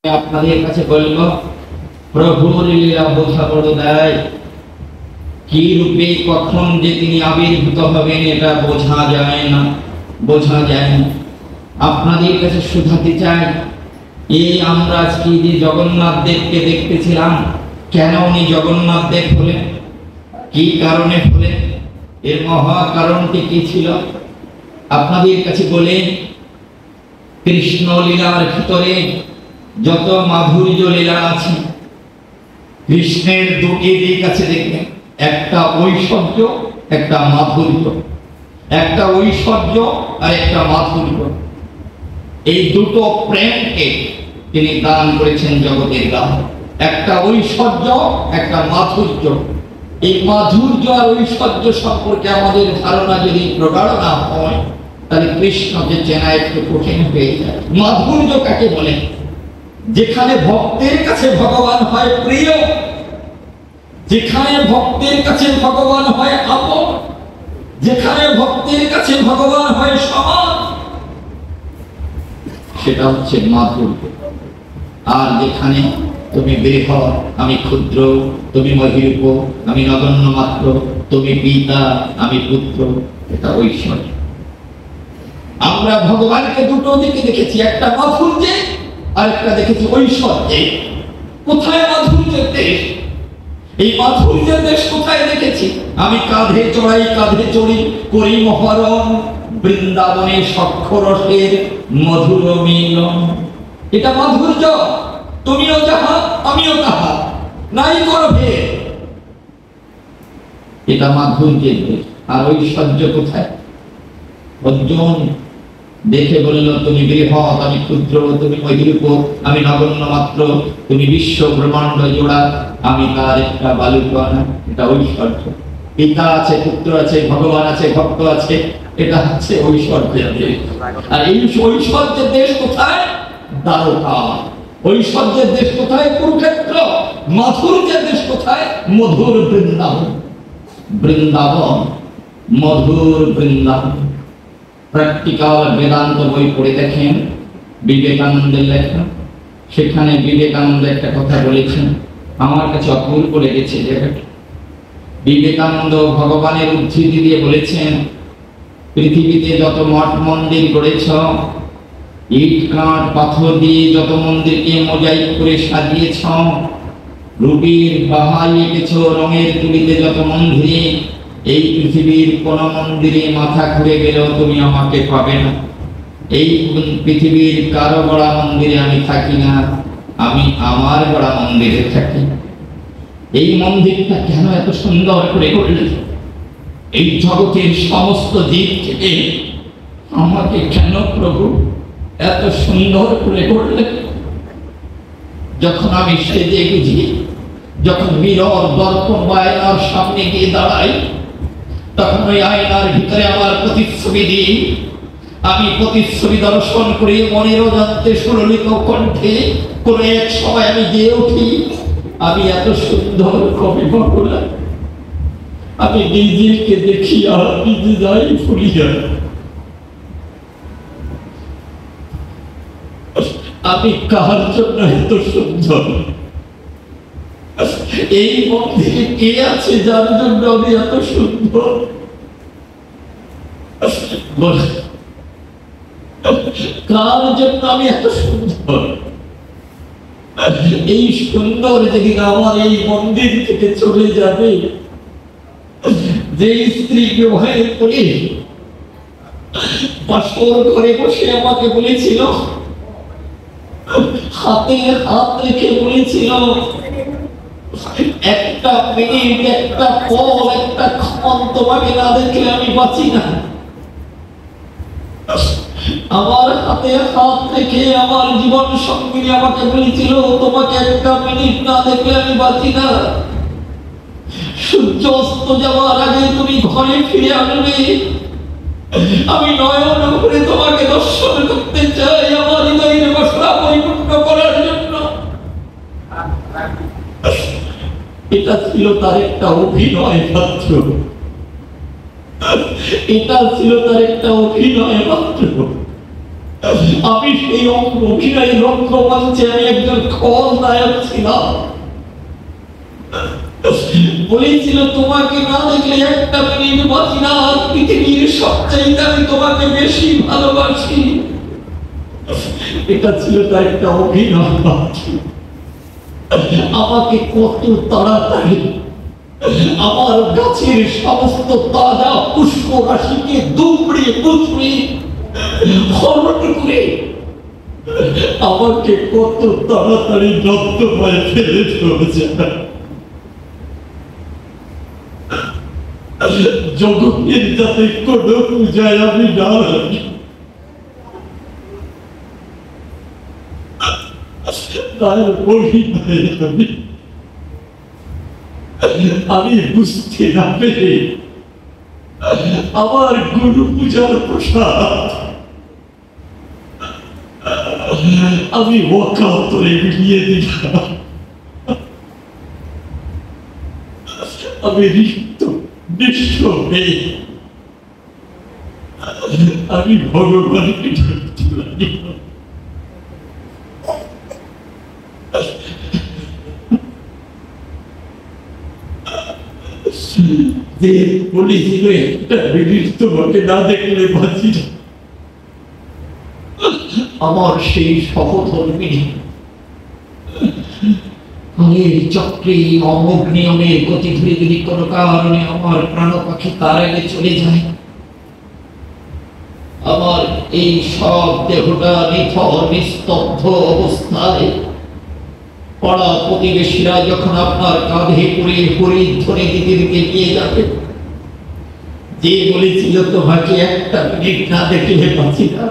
আপনাদের কাছে বলব, প্রভুর লীলা বোঝা বড় দায়। কি রূপে কখন যে তিনি আবির্ভূত হবেন এটা বোঝা যায় না। আপনাদের কাছে শুধাতে চাই, এই আমরা আজকে যে জগন্নাথ দেবকে দেখতেছিলাম, কেন উনি জগন্নাথ দেব হলেন, কি কারণে হলেন, এর মহা কারণটি কি ছিল? আপনাদের কাছে বলে, কৃষ্ণ লীলার ভিতরে যত মাধুর্য লীলা আছে, কৃষ্ণের দুটি দিক আছে দেখবেন, একটা ঐশ্বর্য, একটা মাধুর্য, একটা ঐশ্বর্য আর একটা মাধুর্য। এই দুটো প্রেমকে তিনি দান করেছেন জগতের দান, একটা ঐশ্বর্য, একটা মাধুর্য। এই মাধুর্য আর ঐশ্বর্য সম্পর্কে আমাদের ধারণা যদি প্রগাঢ় না হয়, তাহলে কৃষ্ণকে চেনা একটু কঠিন হয়ে যায়। মাধুর্য কাকে বলে? যেখানে ভক্তের কাছে ভগবান হয় প্রিয়, যেখানে ভক্তের কাছে ভগবান হয় আপন, যেখানে ভক্তের কাছে ভগবান হয় সমান, সেটা হচ্ছে মাধুর্য। আর যেখানে তুমি বৃহৎ, আমি ক্ষুদ্র, তুমি মহিরূপ, আমি নগণ্য মাত্র, তুমি পিতা, আমি পুত্র, এটা ঐশ্বর্য। আমরা ভগবানকে দুটো দিকে দেখেছি, একটা মাধুর্যে আর একটা দেখেছি ঐশ্বর্যে। কোথায় মাধুর্যের দেশ? এই মাধুর্যের দেশ কোথায় দেখেছি? আমি কাঁধে চড়াই, কাঁধে চড়ি, করি মহরণ, বৃন্দাবনে সক্ষরসের মধুর মিলন। এটা মাধুর্য। তুমিও যাহা, আমিও তাহা, নাই করো ভেদ। এটা মাধুর্যের দেশ। আর ঐশ্বর্য কোথায়? অর্জুন দেখে বলল, তুমি বৃহৎ, আমি ক্ষুদ্র, তুমি মহিরূপ, আমি নগণ্য মাত্র, তুমি বিশ্ব ব্রহ্মাণ্ড জোড়া, আমি তার একটা বালুকণা। এটা ঐশ্বর্য। পিতা আছে, পুত্র আছে, ভগবান আছে, ভক্ত আছে, এটা হচ্ছে ঐশ্বর্যের দেশ। আর এই ঐশ্বর্যের দেশ কোথায়? দ্বারকা। ঐশ্বর্যের দেশ কোথায়? কুরুক্ষেত্র। মাধুর্যের দেশ কোথায়? মধুর বৃন্দাবন। বৃন্দাবন, মধুর বৃন্দাবন। প্র্যাকটিক্যাল বেদান্ত বই পড়ে দেখেন, বিবেকানন্দের লেখা। সেখানে বিবেকানন্দ একটা কথা বলেছেন, আমার কাছে অপূর্ব লেগেছে জায়গাটা। বিবেকানন্দ ভগবানের উদ্ধৃতি দিয়ে বলেছেন, পৃথিবীতে যত মঠ মন্দির গড়েছ, ইট কাঠ পাথর দিয়ে যত মন্দিরকে মোজাইক করে সাজিয়েছ, রুটির বাহাই এঁকেছ রঙের তুলিতে যত মন্দিরে, এই পৃথিবীর কোন মন্দিরে মাথা ঘুরে গেলেও তুমি আমাকে পাবে না। এই পৃথিবীর কারো গড়া মন্দিরে আমি থাকি না, আমি আমার গড়া মন্দিরে থাকি। এই মন্দিরটা কেন এত সুন্দর করে গড়লেন? এই জগতের সমস্ত দিক থেকে আমাকে কেন প্রভু এত সুন্দর করে গড়লেন? যখন আমি সেজে গুজি, যখন মিরর দর্পণ বা আয়নার সামনে গিয়ে দাঁড়াই, তখন ওই আয়নার ভিতরে আমার প্রতিচ্ছবি দিই। আমি প্রতিচ্ছবি দর্শন করি, মনের অজান্তে সুললিত কণ্ঠে কোনো এক সময় আমি গিয়ে উঠি, আমি এত সুন্দর কবি বকুলা, আমি নিজেকে দেখি আর নিজে যাই ফুলিয়া। আমি কার জন্য এত সুন্দর? এই মন্দিরে কে আছে যার জন্য আমি এত সুন্দর? কার জন্য আমি এত সুন্দর? এই সুন্দর যেদিন আমার এই মন্দির থেকে চলে যাবে, যে স্ত্রী বিবাহের পরে বাসর ঘরে বসে আমাকে বলেছিল, হাতে হাত রেখে বলেছিল, একটা মিনিট, একটা পল, একটা ক্ষণ তোমাকে না দেখলে আমি বাঁচি না। আমার হাতে হাত রেখে আমার জীবন সঙ্গিনী আমাকে বলেছিল, তোমাকে একটা মিনিট না দেখলে আমি বাঁচি না। সূর্য অস্ত যাওয়ার আগে তুমি ঘরে ফিরে আসবে, আমি নয়ন ভরে তোমাকে দর্শন করতে চাই, আমার হৃদয়ের বাসনা পরিপূর্ণ করার জন্য। এটা ছিল তার একটা অভিনয় মাত্র। এটা ছিল তার একটা অভিনয় মাত্র। আমি সেই অভিনয় রঙ্গমঞ্চে আমি একজন খলনায়ক ছিলাম। বলেছিল তোমাকে না দেখলে একটা মিনিট বাঁচি না, পৃথিবীর সবচাইতে আমি তোমাকে বেশি ভালোবাসি। এটা ছিল তার একটা অভিনয়। আমাকে কত তাড়াতাড়ি আমার গাছের সমস্ত তাজা পুষ্প রাশিকে দুমড়ে মুচড়ে হরণ করে আমাকে কত তাড়াতাড়ি নর্দমায় ফেলে দিয়েছে। জগতের যাতে কোনো পূজায় আমি না রাখি, তার অভিনয়ে আমি বুঝতে না পেরে আমার গুরু পূজার প্রসাদ আমি অকাতরে বিলিয়ে দিলাম। আমি রিক্ত নিঃস্ব হয়ে আমি ভগবানকে ডাকতে লাগলাম। যে বলেছিল একটা মিনিট তোমাকে না দেখলে বাঁচি না, আমার সেই সহধর্মিনী চক্রে অমোঘ নিয়মের গতি ধীরে যদি কোনো কারণে আমার প্রাণ পাখি তার আগে চলে যায়, আমার এই সব দেহটা নিথর নিস্তব্ধ অবস্থায় পাড়া প্রতিবেশীরা যখন আপনার কাঁধে করে হরিধ্বনি দিতে দিতে নিয়ে যাবে, যে বলেছিল তোমাকে একটা মিনিট না দেখলে বাঁচি না,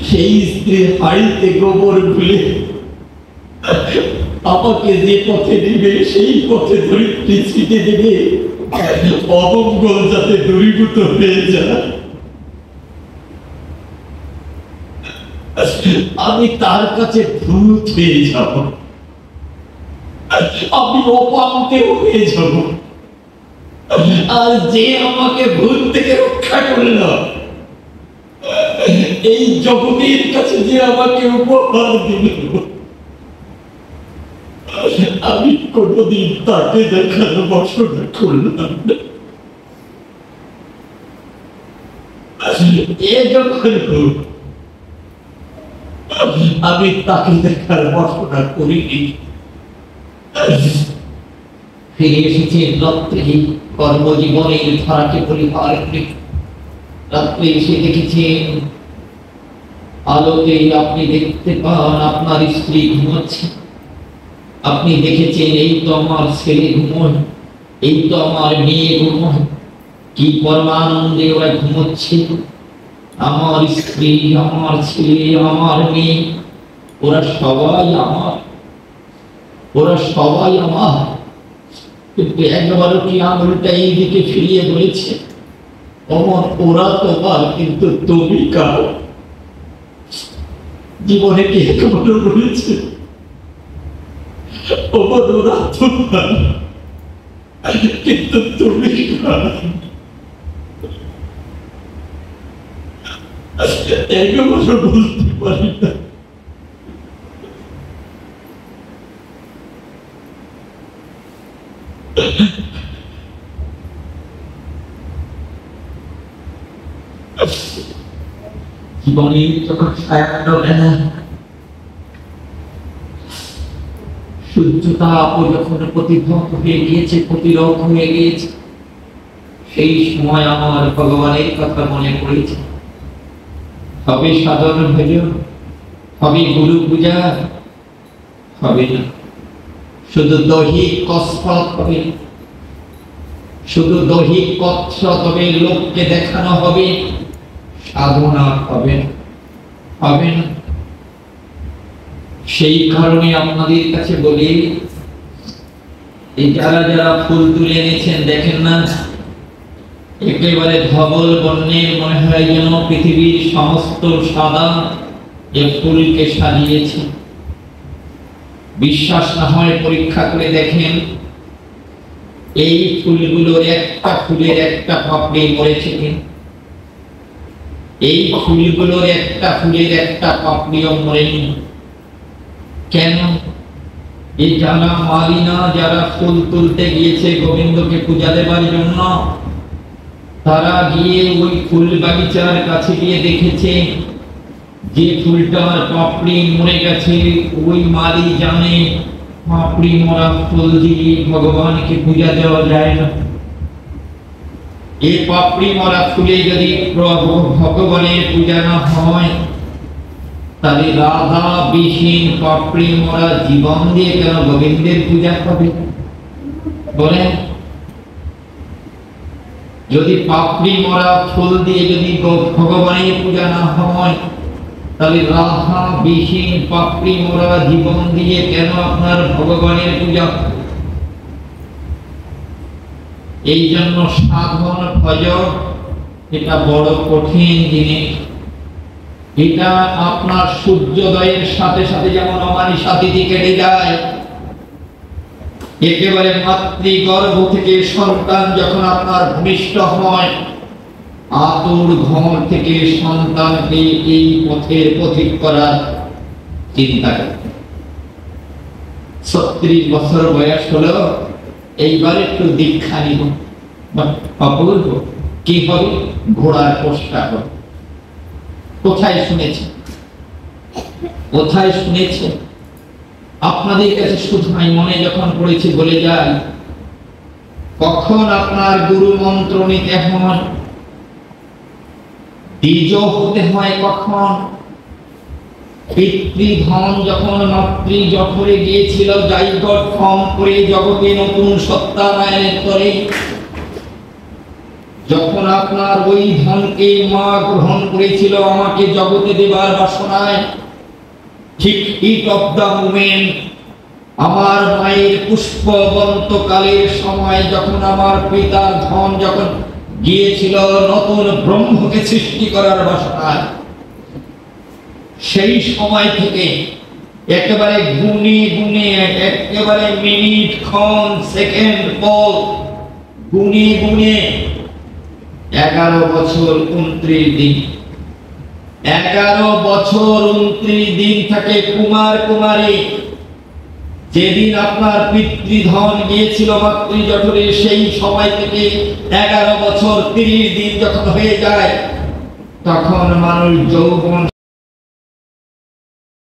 সেই স্ত্রীর হাড়িতে গোবর ভুলে আমাকে যে পথে দিবে সেই পথে ধরিত্রী ছিটে দেবে, অমঙ্গল যাতে দূরীভূত হয়ে যায়। আমি তার কাছে ভূত হয়ে যাব, আমি অপান্তে হয়ে যাব, আর যে আমাকে ভূত থেকে রক্ষা করল, এই জগতের কাছে যে আমাকে উপহার দিল, আমি কোনদিন তাকে দেখার বাসনা করলাম না। এ যখন আমি তাকে দেখার বাসনা করিনি, ফিরে এসেছে রাত্রে কর্মজীবনের ধারাকে পরিহার করে। রাত্রে এসে দেখেছেন আলোতে আপনি দেখতে পান আপনার স্ত্রী ঘুমাচ্ছে। আপনি দেখেছেন এই তো আমার ছেলে ঘুমোয়, এই তো আমার মেয়ে ঘুমোয়, কি পরমানন্দে ওরা ঘুমোচ্ছে। আমার স্ত্রী, আমার ছেলে, আমার মেয়ে, ওরা সবাই আমার, ওরা সবাই আমার। কিন্তু একবারও কি আঙুলটা এই দিকে ফিরিয়ে বলেছে অমর ওরা তোমার কিন্তু তুমি কার? জীবনে কি একবারও বলেছে অমর ওরা তোমার কিন্তু তুমি কার? একবারও বলতে পারি না। জীবনে যখন সায়ান্ন বেলা সূর্যতা যখন প্রতিভক্ত হয়ে গিয়েছে, প্রতিরোধ হয়ে গিয়েছে, সেই সময় আমার ভগবানের কথা মনে পড়েছে। হবে সাধারণ ভজন, হবে গুরু পূজা, হবে না শুধু দৈহিক কসরত, হবে শুধু দৈহিক কসরত, হবে লোককে দেখানো হবে, সাধনা হবে হবে না। সেই কারণে আপনাদের কাছে বলি, এই যারা যারা ফুল তুলে এনেছেন দেখেন না, একেবারে ধবল বর্ণের, মনে হয় যেন পৃথিবীর সমস্ত সাদা এ ফুলকে সাজিয়েছে। বিশ্বাস না হয় পরীক্ষা করে দেখেন, এই ফুলগুলোর একটা ফুলের একটা পাপড়ি মরেছে কিনা। এই ফুলগুলোর একটা ফুলের একটা পাপড়িও মরেনি কেন? এই যারা মালিনা, যারা ফুল তুলতে গিয়েছে গোবিন্দকে পূজা দেবার জন্য, তারা গিয়ে ওই ফুল বাগিচার কাছে গিয়ে দেখেছে যে ফুলটার পাপড়ি মরে গেছে। ওই মালি জানে পাপড়ি মরা ফুল দিয়ে ভগবানকে পূজা দেওয়া যায় না। এই পাপড়ি মরা ফুলে যদি প্রভু ভগবানের পূজা না হয়, তাহলে রাধা বিহীন পাপড়ি মরা জীবন দিয়ে কেন গোবিন্দের পূজা হবে বলেন? যদি পাপড়ি মরা ফুল দিয়ে যদি ভগবানের পূজা না হয়, তাহলে রাধা বিহীন পাপড়ি মরা জীবন দিয়ে কেন আপনার ভগবানের পূজা? এই জন্য সাধন ভজন এটা বড় কঠিন জিনিস। এটা আপনার সূর্যোদয়ের সাথে সাথে যেমন অমানিশা তিথি কেটে যায়, একেবারে মাতৃগর্ভ থেকে সন্তান যখন আপনার ভূমিষ্ঠ হয়, আতুর ঘর থেকে সন্তানকে এই পথের পথিক করার চিন্তা করে। 36 বছর বয়স হলো, এইবার একটু দীক্ষা নিব, অপূর্ব কি হবে? ঘোড়ার পোস্টা হবে। কোথায় শুনেছে? কোথায় শুনেছে? আপনাদের কাছে শুধু আমি মনে যখন পড়েছে বলে যাই, কখন আপনার গুরু মন্ত্র নিতে হয়, দ্বিজ হতে হয় কখন? পিতৃধন যখন মাতৃ জঠরে গিয়েছিল জাইগোট ফর্ম করে জগতে নতুন সত্যায়নের তরে, যখন আপনার ওই ধনকে মা গ্রহণ করেছিল আমাকে জগতে দেবার বাসনায়, ঠিক হিট অফ দ্য মোমেন্ট, আমার মায়ের পুষ্পবন্ত কালের সময় যখন আমার পিতার ধন যখন গিয়েছিল নতুন ব্রহ্মকে সৃষ্টি করার বাসনায়, সেই সময় থেকে একেবারে গুনে গুনে, একেবারে মিনিট ক্ষণ সেকেন্ড পর গুনে গুনে 11 বছর 29 দিন, 11 বছর 29 দিন থাকে কুমার কুমারী। যেদিন আপনার পিতৃধন গিয়েছিল মাতৃ জঠরে, সেই সময় থেকে 11 বছর 30 দিন যখন হয়ে যায়, তখন মানুষ যৌবন